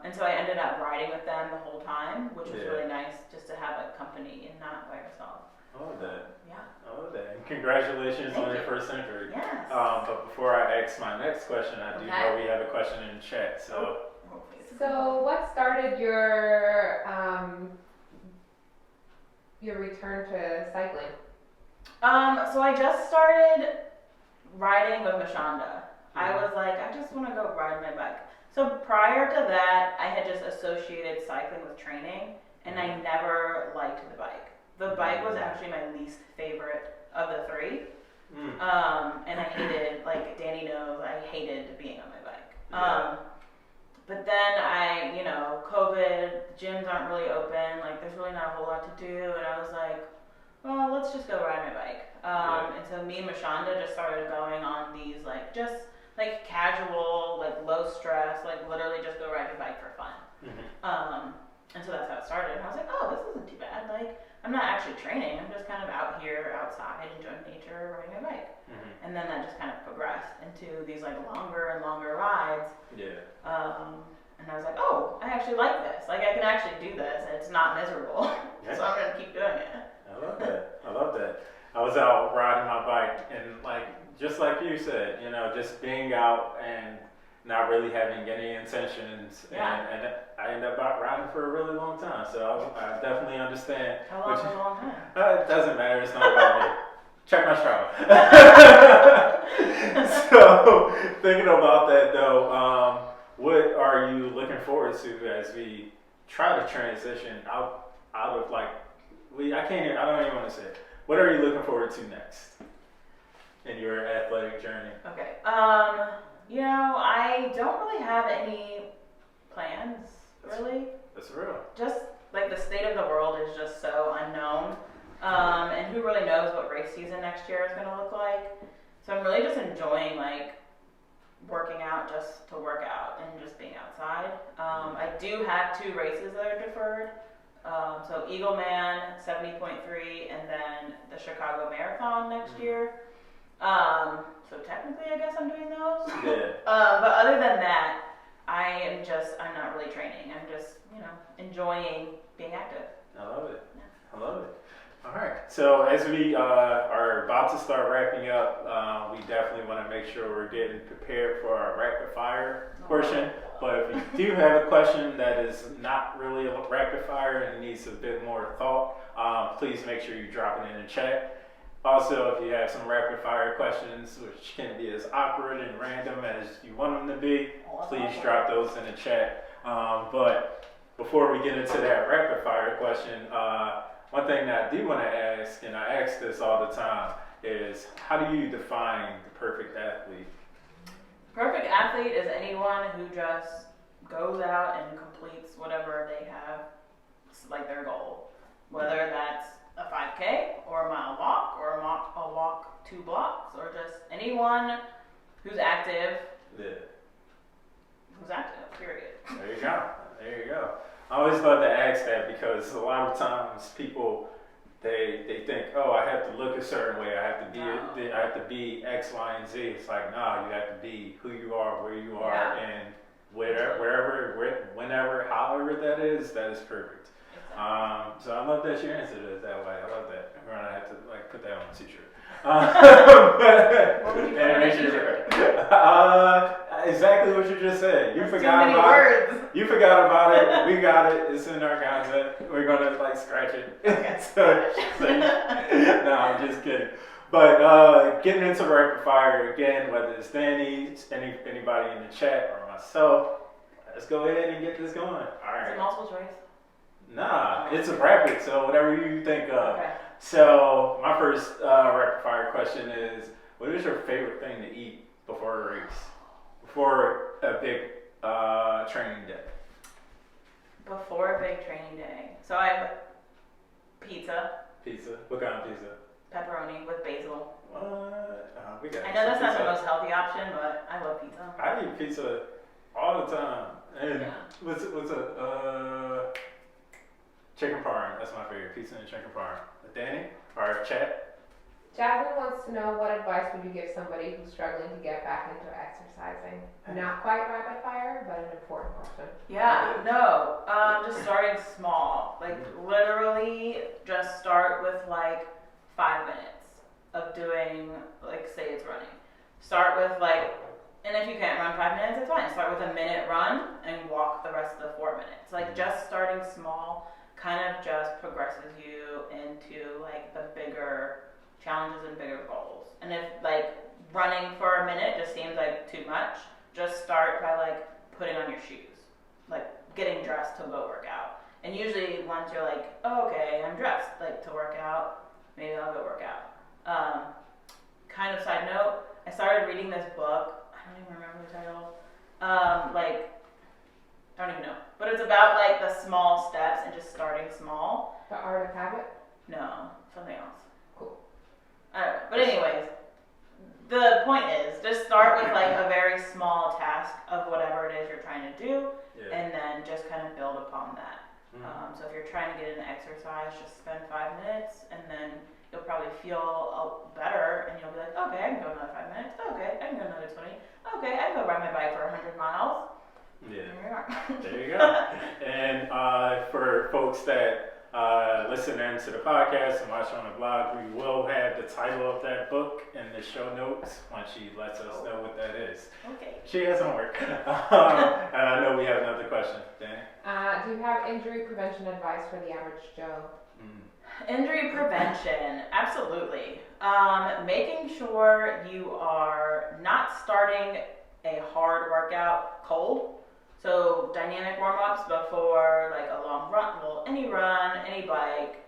And so I ended up riding with them the whole time, which was Yeah. really nice, just to have a company and not by yourself. I love that. Yeah. I love that. And congratulations Thank on your you. first century. Yes. But before I ask my next question, I do Okay. know we have a question in the chat. So, Hopefully it's So, what started your return to cycling? So I just started riding with Mashonda. I was like, I just want to go ride my bike. So prior to that, I had just associated cycling with training, and I never liked the bike. The bike was actually my least favorite of the three. And I hated, like Danny knows, I hated being on my bike. Yeah. But then COVID, gyms aren't really open, like there's really not a whole lot to do, and I was like, well, let's just go ride my bike. And so me and Mashonda just started going on these like casual, like low stress, like literally just go ride your bike for fun. And so that's how it started. And I was like, oh, this isn't too bad. Like I'm not actually training. I'm just kind of out here, outside, enjoying nature, riding my bike. And then that just kind of progressed into these like longer and longer rides. yeah. And I was like, oh, I actually like this. Like I can actually do this, and it's not miserable. Yeah. So I'm gonna keep doing it. I love that. I love that. I was out riding my bike, and just like you said, just being out and not really having any intentions, Yeah. and I ended up out riding for a really long time. So I definitely understand. How long is a long time? It doesn't matter. It's not about me. Check my Strava. So thinking about that though, what are you looking forward to as we try to transition out of I don't even want to say it. What are you looking forward to next in your athletic journey? Okay. I don't really have any plans, really. That's real. Just like the state of the world is just so unknown. And who really knows what race season next year is going to look like. So I'm really just enjoying like working out just to work out and just being outside. I do have 2 races that are deferred. So Eagle Man 70.3 and then the Chicago Marathon next year. So technically I guess I'm doing those. Yeah. But other than that, I'm not really training. I'm just, enjoying being active. I love it. I love it. All right. So as we are about to start wrapping up, we definitely want to make sure we're getting prepared for our rapid fire portion. But if you do have a question that is not really a rapid fire and needs a bit more thought, please make sure you drop it in the chat. Also, if you have some rapid fire questions, which can be as awkward and random as you want them to be, please drop those in the chat. But before we get into that rapid fire question, one thing that I do want to ask, and I ask this all the time, is how do you define the perfect athlete? Perfect athlete is anyone who just goes out and completes whatever they have, like their goal. Whether that's a 5K or a mile walk or a walk 2 blocks or just anyone who's active. Yeah. Who's active, period. There you go. There you go. I always love to ask that because a lot of times people they think, oh, I have to look a certain way. I have to be X, Y, and Z. It's like, nah, you have to be who you are, where you are, and wherever, whenever, however that is perfect. So I love that you answered it that way. I love that. We're gonna have to put that on a t-shirt. What would you put on a t-shirt? Exactly what you just said. You That's forgot too many about words. it. You forgot about it. We got it. It's in our content. We're gonna scratch it. No, I'm just kidding. But getting into rapid fire again, whether it's Danny, anybody in the chat, or myself, let's go ahead and get this going. All right. Is it multiple choice? Nah, it's a rapid, so whatever you think of. Okay. So my first rapid fire question is, what is your favorite thing to eat before a race? Before a big training day? Before a big training day. So I have pizza. Pizza? What kind of pizza? Pepperoni with basil. What? We got I know that's not pizza. the most healthy option, but I love pizza. I eat pizza all the time. And Yeah. what's a chicken parm? That's my favorite. Pizza and chicken parm. Danny? Or chat? Jasmine wants to know, what advice would you give somebody who's struggling to get back into exercising? Not quite rapid fire, but an important question. Yeah, no, just starting small. Literally just start with 5 minutes of doing, say it's running. Start with and if you can't run 5 minutes, it's fine. Start with a minute run and walk the rest of the 4 minutes. Just starting small kind of just progresses you into the bigger challenges and bigger goals. And if running for a minute just seems too much, just start by putting on your shoes, getting dressed to go work out. And usually once you're oh, okay, I'm dressed to work out, maybe I'll go work out. Kind of side note, I started reading this book. I don't even remember the title. I don't even know, but it's about the small steps and just starting small. The Art of Habit? No, something else. Cool. I don't know. But anyways, the point is just start with a very small task of whatever it is you're trying to do, and then just kind of build upon that. So if you're trying to get into exercise, just spend 5 minutes, and then you'll probably feel better, and you'll be okay, I can go another 5 minutes. Okay, I can go another 20. Okay, I can go ride my bike for 100 miles. Yeah. There you go. And for folks that listen into the podcast and watch on the blog, we will have the title of that book in the show notes once she lets us know what that is. Okay. She has homework. And I know we have another question. Danny? Do you have injury prevention advice for the average Joe? Injury prevention, absolutely. Making sure you are not starting a hard workout cold. So dynamic warm-ups before a long run, any run, any bike,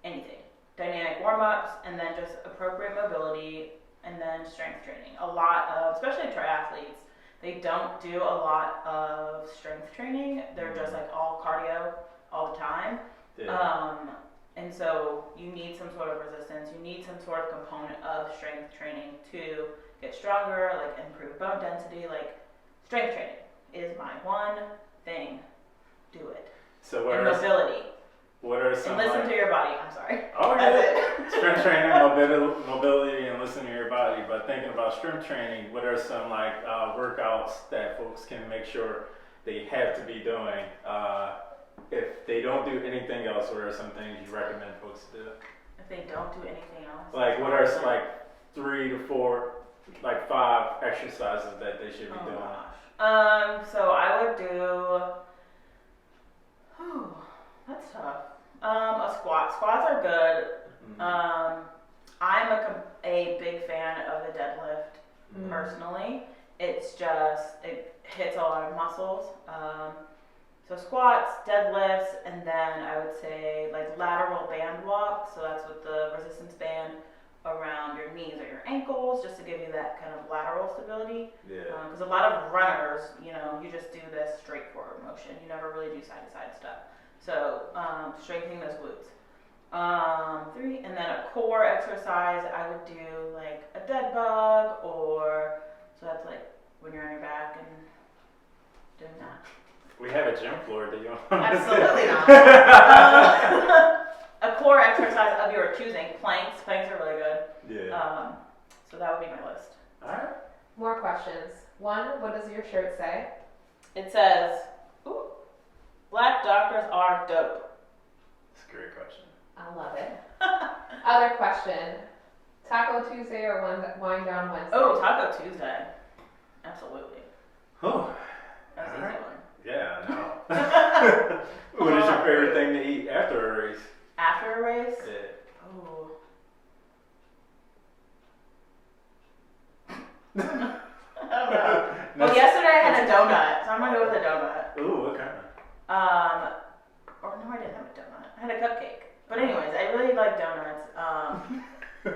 anything. Dynamic warm-ups, and then just appropriate mobility, and then strength training. A lot of, especially triathletes, they don't do a lot of strength training. They're just all cardio all the time. Yeah. And so you need some sort of resistance. You need some sort of component of strength training to get stronger, improve bone density. Strength training is my one thing. Do it. So and mobility. What are some? And listen to your body. I'm sorry. Oh, That's it. Strength training, mobility, and listen to your body. But thinking about strength training, what are some workouts that folks can make sure they have to be doing? If they don't do anything else, what are some things you recommend folks do? If they don't do anything else. What are 3 to 4, 5 exercises that they should be doing? Gosh. So I would do. That's tough. A squat. Squats are good. Mm-hmm. I personally. It's just, it hits a lot of muscles. So squats, deadlifts, and then I would say like lateral band walk. So that's with the resistance band around your knees or your ankles, just to give you that kind of lateral stability. Yeah. Because a lot of runners, you know, you just do this straightforward motion. You never really do side to side stuff. So strengthening those glutes. 3, and then a core exercise, I would do like a dead bug, or so that's like when you're on your back and doing that. We have a gym floor. Do you want to Absolutely not. A core exercise of your choosing. Planks. Planks are really good. Yeah. So that would be my list. All right. More questions. 1, what does your shirt say? It says, ooh, black doctors are dope. That's a great question. I love it. Other question. Taco Tuesday or Wine Down Wednesday? Oh, Taco Tuesday. Absolutely. Oh. That's an easy one. Yeah, I know. What is your favorite thing to eat after a race? After a race? Yeah. Oh. I don't know. Well, yesterday I had a donut, so I'm gonna go with a donut. Ooh, what kind? Or no, I didn't have a donut. I had a cupcake. But anyways, I really like donuts. I would eat a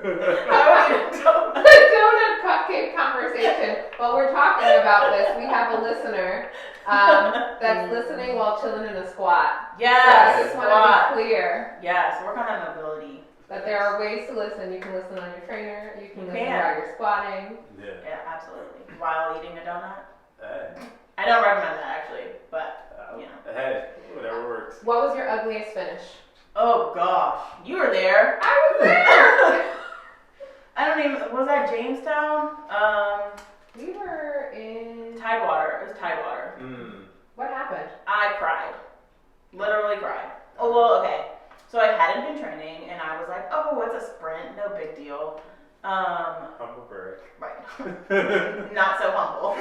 donut. The donut cupcake conversation. While we're talking about this, we have a listener that's listening while chilling in a squat. Yes, So I just want squat. to be clear Yes, work on that mobility. that there are ways to listen. You can listen on your trainer. You can You listen can. while you're squatting. Yeah. Yeah, absolutely. While eating a donut. Hey. I don't recommend that actually, but you know. Hey, whatever works. What was your ugliest finish? Oh gosh, you were there. I was there. I don't even. Was that Jamestown? We were in. Tidewater. It was Tidewater. What happened? I cried. Literally cried. Oh well, okay. So I hadn't been training, and I was like, oh, it's a sprint, no big deal. Humble brag. Right. Not so humble.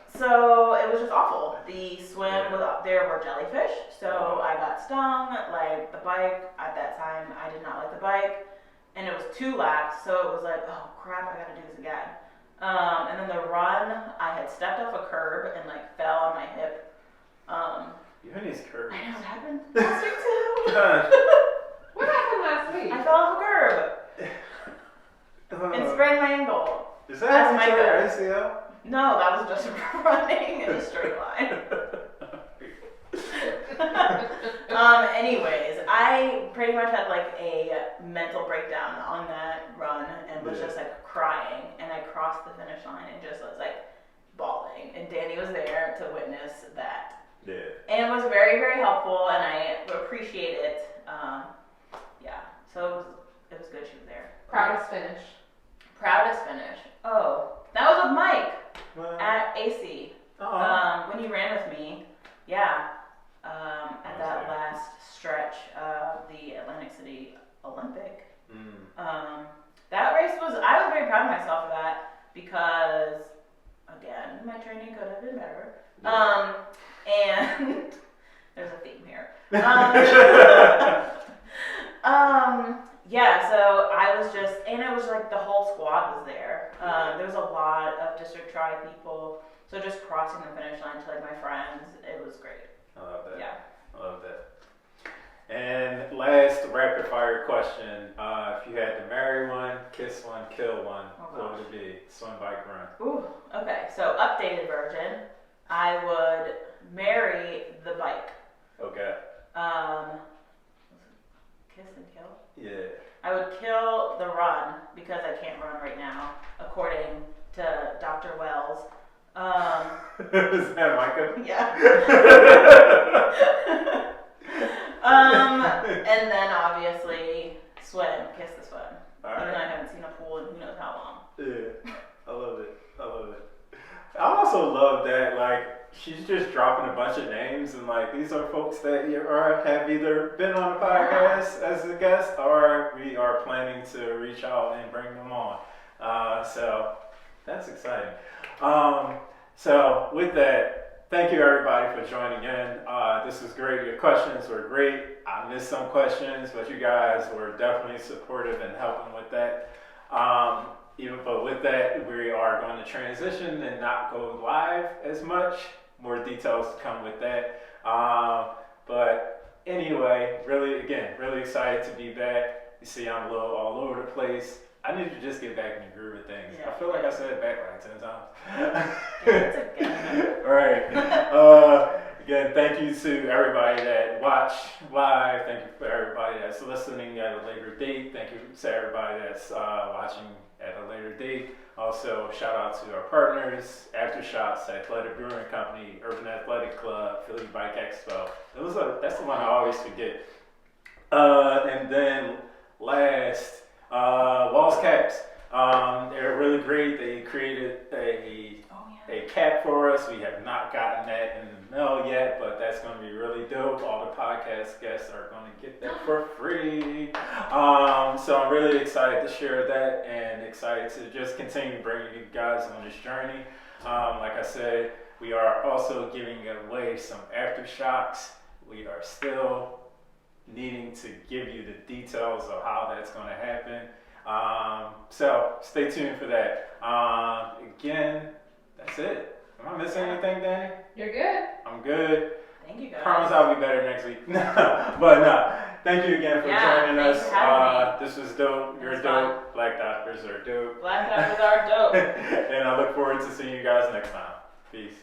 So it was just awful. The swim was up there were jellyfish, so I got stung. Like the bike at that time, I did not like the bike, and it was 2 laps, so it was like, oh crap, I gotta do this again. And then the run, I had stepped off a curb and like fell on my hip. You had these curves. I know what happened last week too. What happened last week? I fell off a curb and sprained my ankle. Is That's that my your good. ACL? No, that was just running in a straight line. Anyways, I pretty much had like a mental breakdown on that run and was just like crying, and I crossed the finish line and just was like bawling, and Danny was there to witness that. Yeah. And it was very, very helpful, and I appreciate it. Yeah, so it was good she was there. Proudest finish. Proudest finish. Oh, that was with Mike Well, at AC. When you ran with me, yeah, at that last stretch of the Atlantic City Olympic. That race I was very proud of myself for that because, again, my training could have been better. And there's a theme here. Yeah, so I was just, and it was like the whole squad was there. There was a lot of District Tri people, so just crossing the finish line to like my friends, it was great. I love that. Yeah. I love that. And last rapid fire question. If you had to marry one, kiss one, kill one, what would it be? Swim, bike, run. Ooh, okay, so updated version, I would marry the bike. Okay. Kiss and kill? Yeah. I would kill the run because I can't run right now, according to Dr. Wells. Is that Micah? Yeah. And then obviously swim, kiss the swim. All Even right. though I haven't seen a pool in who knows how long. Yeah. I love it. I love it. I also love that, like, she's just dropping a bunch of names, and like these are folks that have either been on the podcast as a guest, or we are planning to reach out and bring them on. So that's exciting. So with that, thank you everybody for joining in. This was great. Your questions were great. I missed some questions, but you guys were definitely supportive and helping with that. But with that, we are going to transition and not go live as much. More details to come with that. But anyway, really excited to be back. You see, I'm a little all over the place. I need to just get back in the groove of things. Yeah. I feel like I said it back like 10 times. It's okay. All right. Again, thank you to everybody that watched live. Thank you for everybody that's listening at a later date. Thank you to everybody that's watching at a later date. Also, shout out to our partners, Aftershots, Athletic Brewing Company, Urban Athletic Club, Philly Bike Expo. That's the one I always forget. And then last, Walls Caps. They're really great. They created a cap for us. We have not gotten that in the mail yet, but that's going to be really dope. All the podcast guests are going to get that for free. So I'm really excited to share that and excited to just continue bringing you guys on this journey. Like I said, we are also giving away some aftershocks. We are still needing to give you the details of how that's going to happen. So stay tuned for that. Again, that's it. Am I missing anything, Danny? You're good. I'm good. Thank you guys. Promise I'll be better next week. But no, thank you again for joining thanks us. for having me. This was dope. You're dope. Black Doctors are dope. Black Doctors are dope. And I look forward to seeing you guys next time. Peace.